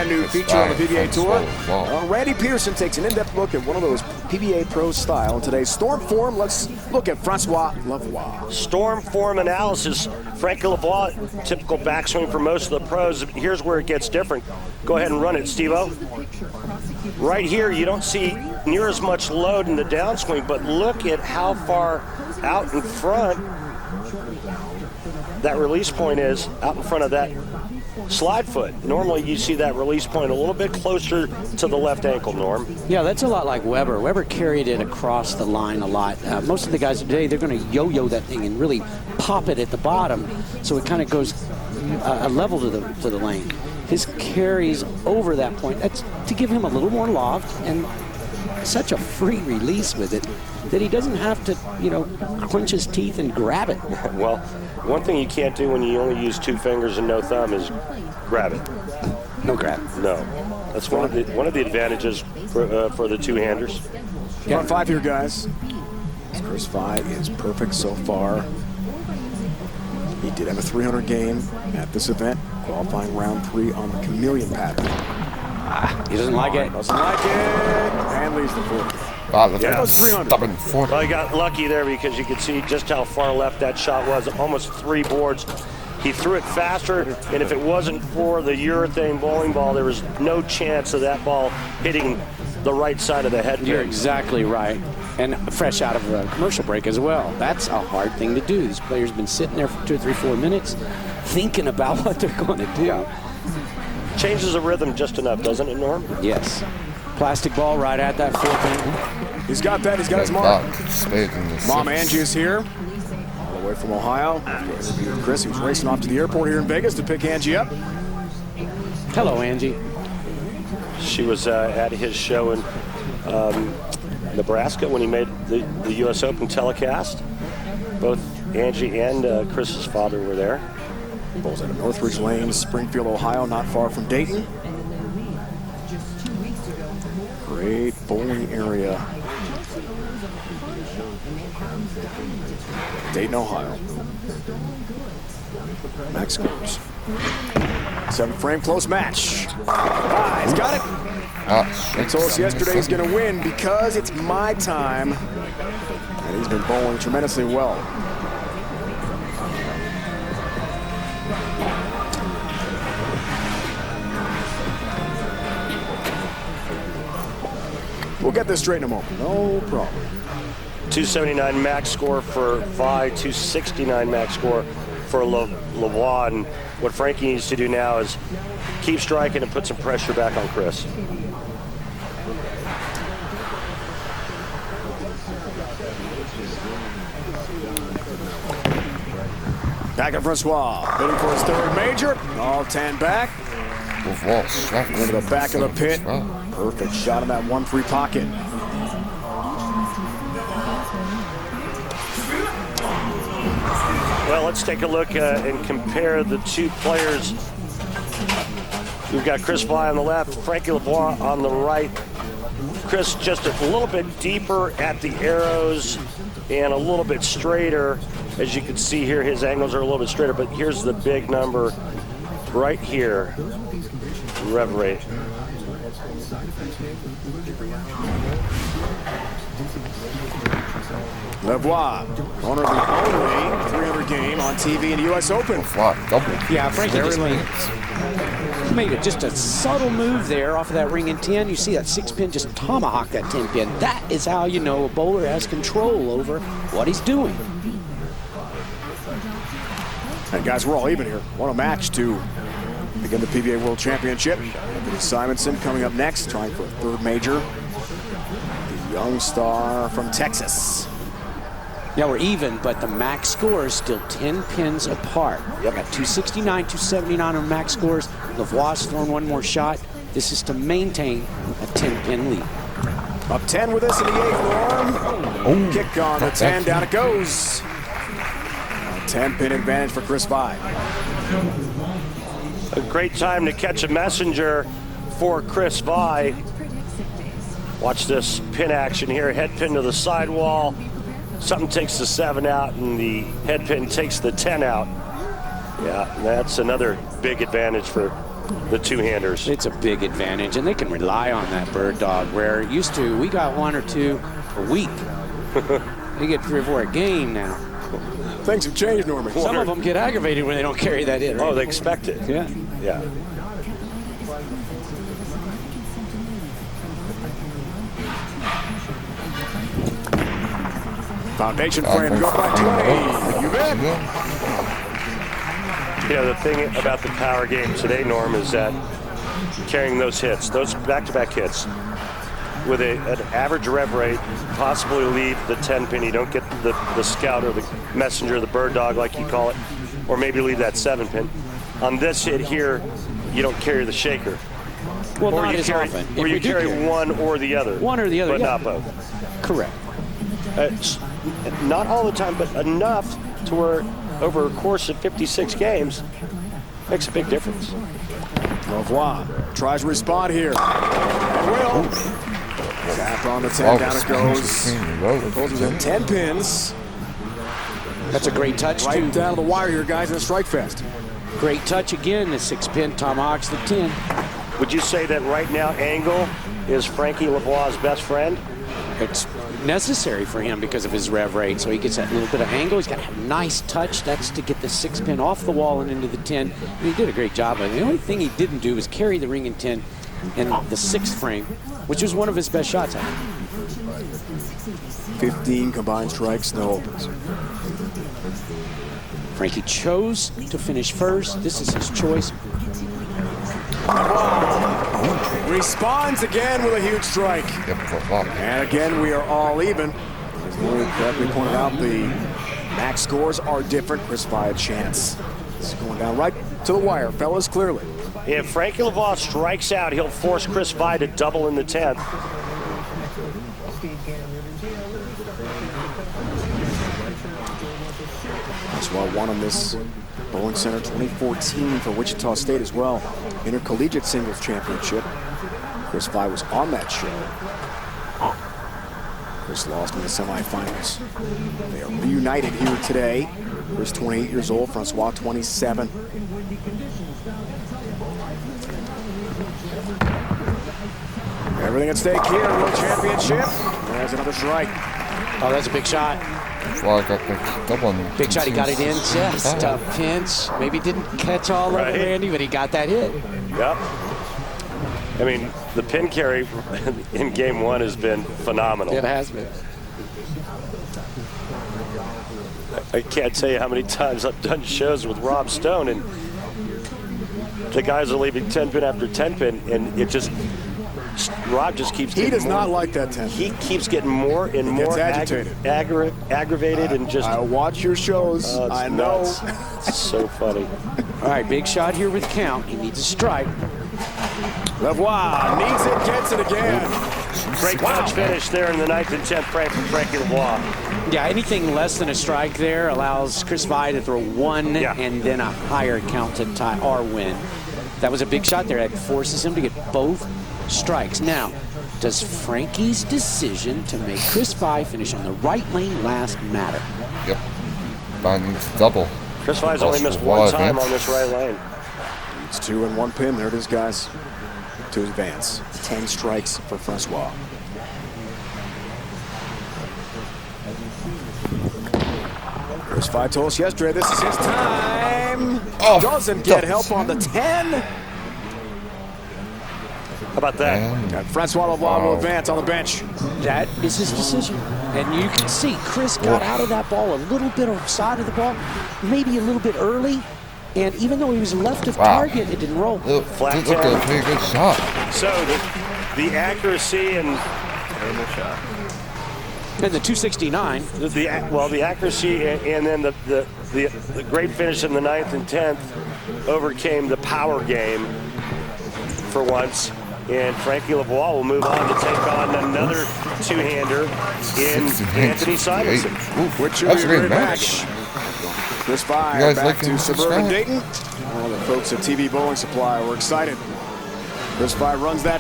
brand new feature on the PBA Tour. Randy Peterson takes an in-depth look at one of those PBA pros style. In today's Storm Form, let's look at Francois Lavoie. Storm Form analysis. Frank Lavoie, typical backswing for most of the pros. Here's where it gets different. Go ahead and run it, Steve-O. Right here, you don't see near as much load in the downswing, but look at how far out in front that release point is, out in front of that slide foot. Normally you see that release point a little bit closer to the left ankle, Norm. Yeah, that's a lot like Weber. Weber carried it across the line a lot. Most of the guys today, they're going to yo-yo that thing and really pop it at the bottom, so it kind of goes a level to the lane. His carries over that point. That's to give him a little more loft and such a free release with it that he doesn't have to, clench his teeth and grab it. Well, one thing you can't do when you only use 2 fingers and no thumb is grab it. No grab. No. That's one of the advantages for the two-handers. Yeah. Front 5 here, guys. Chris Pba is perfect so far. He did have a 300 game at this event, qualifying round 3 on the chameleon pattern. He doesn't like it. Doesn't like it. And leaves the 40. Wow, There goes 300. Well, he got lucky there because you could see just how far left that shot was, almost 3 boards. He threw it faster, and if it wasn't for the urethane bowling ball, there was no chance of that ball hitting the right side of the head. You're exactly right. And fresh out of a commercial break as well. That's a hard thing to do. These players have been sitting there for 2, 3, 4 minutes thinking about what they're going to do. Changes the rhythm just enough, doesn't it, Norm? Yes. Plastic ball right at that 4-pin. He's got that. He's got his mark. Mom Angie is here, all the way from Ohio. Chris, who's racing off to the airport here in Vegas to pick Angie up. Hello, Angie. She was at his show in Nebraska when he made the U.S. Open telecast. Both Angie and Chris's father were there. Bowls out of Northridge Lane, Springfield, Ohio, not far from Dayton. Great bowling area. Dayton, Ohio. Max scores. 7-frame close match. He's got it. He told us yesterday he's going to win because it's my time. And he's been bowling tremendously well. We'll get this straight in a moment. No problem. 279 max score for Pba, 269 max score for Lavoie. And what Frankie needs to do now is keep striking and put some pressure back on Chris. Back at Francois, bidding for his 3rd major. All 10 back. Into the back of the pit. Perfect shot in that 1-3 pocket. Well, let's take a look and compare the 2 players. We've got Chris Pba on the left, Frankie Lavoie on the right. Chris just a little bit deeper at the arrows and a little bit straighter. As you can see here, his angles are a little bit straighter, but here's the big number right here. Rev rate. Lavoie, owner of the only 300 game on TV in the U.S. Open. Yeah, Frankie just made just a subtle move there off of that ring in 10. You see that 6-pin just tomahawk that 10-pin. That is how you know a bowler has control over what he's doing. And guys, we're all even here. What a match to begin the Pba World Championship. Anthony Simonson coming up next, trying for a 3rd major. The young star from Texas. Yeah, we're even, but the max score is still 10 pins apart. Yep. Got 269, 279 on max scores. Lavoie's throwing 1 more shot. This is to maintain a 10-pin lead. Up 10 with us in the 8th, Norm. Kick on the 10, down it goes. A 10-pin advantage for Chris Pba. A great time to catch a messenger for Chris Pba. Watch this pin action here. Head pin to the sidewall. Something takes the 7 out, and the head pin takes the 10 out. Yeah, that's another big advantage for the two-handers. It's a big advantage, and they can rely on that bird dog, where it used to, we got 1 or 2 a week. They get 3 or 4 a game now. Things have changed, Norman. Some of them get aggravated when they don't carry that in. Right? Oh, they expect it. Yeah. Yeah. Foundation frame, go by 20. You bet. You know, the thing about the power game today, Norm, is that carrying those hits, those back-to-back hits, with an average rev rate, possibly leave the 10-pin. You don't get the scout or the messenger, the bird dog, like you call it, or maybe leave that 7-pin. On this hit here, you don't carry the shaker. Well, or not you as carry, often. Or you carry one or the other. One or the other, but yeah. not both. Correct. Not all the time, but enough to where over a course of 56 games makes a big difference. Lavoie tries to respond here. And will. Tap on the 10, down it goes. Pulls within 10 pins. That's a great touch, Right too. down the wire here, guys, in the strike fest. Great touch again, the 6-pin tomahawks the 10. Would you say that right now angle is Frankie Lavoie's best friend? It's necessary for him because of his rev rate, so he gets that little bit of angle. He's got a nice touch. That's to get the 6-pin off the wall and into the 10. And he did a great job of it. The only thing he didn't do was carry the ring in 10 in the 6th frame, which was one of his best shots. 15 combined strikes, no opens. Frankie chose to finish first. This is his choice. Responds again with a huge strike. And again, we are all even. As Lou correctly pointed out, the max scores are different. Chris Pba a chance. It's going down right to the wire, fellas, clearly. If Frankie Lavoie strikes out, he'll force Chris Pba to double in the 10th. Francois won on this Bowling Center 2014 for Wichita State as well. Intercollegiate Singles Championship. Chris Pba was on that show. Chris lost in the semifinals. They are reunited here today. Chris 28 years old, Francois 27. Everything at stake here, World Championship. There's another strike. Oh, that's a big shot. Big shot, he got it in just a pinch. Maybe didn't catch all of it, Randy, but he got that hit. Yep. I mean, the pin carry in game 1 has been phenomenal. It has been. I can't tell you how many times I've done shows with Rob Stone, and the guys are leaving 10-pin after 10-pin, and it just, Rob just keeps getting He does not like that 10. He keeps getting more and more agitated. Aggravated and just... I watch your shows. I know. It's so funny. All right, big shot here with count. He needs a strike. Lavoie needs it, gets it again. Great touch finish there in the 9th and 10th frame from Frankie Lavoie. Yeah, anything less than a strike there allows Chris Pba to throw 1 and then a higher count to tie or win. That was a big shot there. That forces him to get both strikes. Now, does Frankie's decision to make Chris Pba finish on the right lane last matter? Yep. Pba needs double. Chris Pba's only missed 1 time on this right lane. It's 2 and 1 pin. There it is, guys. To advance. 10 strikes for Francois. Chris Pba told us yesterday this is his time. Oh, doesn't get help on the 10. How about that? And Francois Lavoie will advance on the bench. That is his decision. And you can see Chris got out of that ball a little bit offside of the ball, maybe a little bit early. And even though he was left of target, it didn't roll. Flat Look at a pretty good shot. So the accuracy and And the 269. the accuracy and then the great finish in the 9th and 10th overcame the power game for once. And Frankie Lavoie will move on to take on another two-hander in Anthony Simonson. Which That's a great match. Chris Pba You guys back like to him suburban subscribe? Dayton. All the folks at TV Bowling Supply were excited. Chris Pba runs that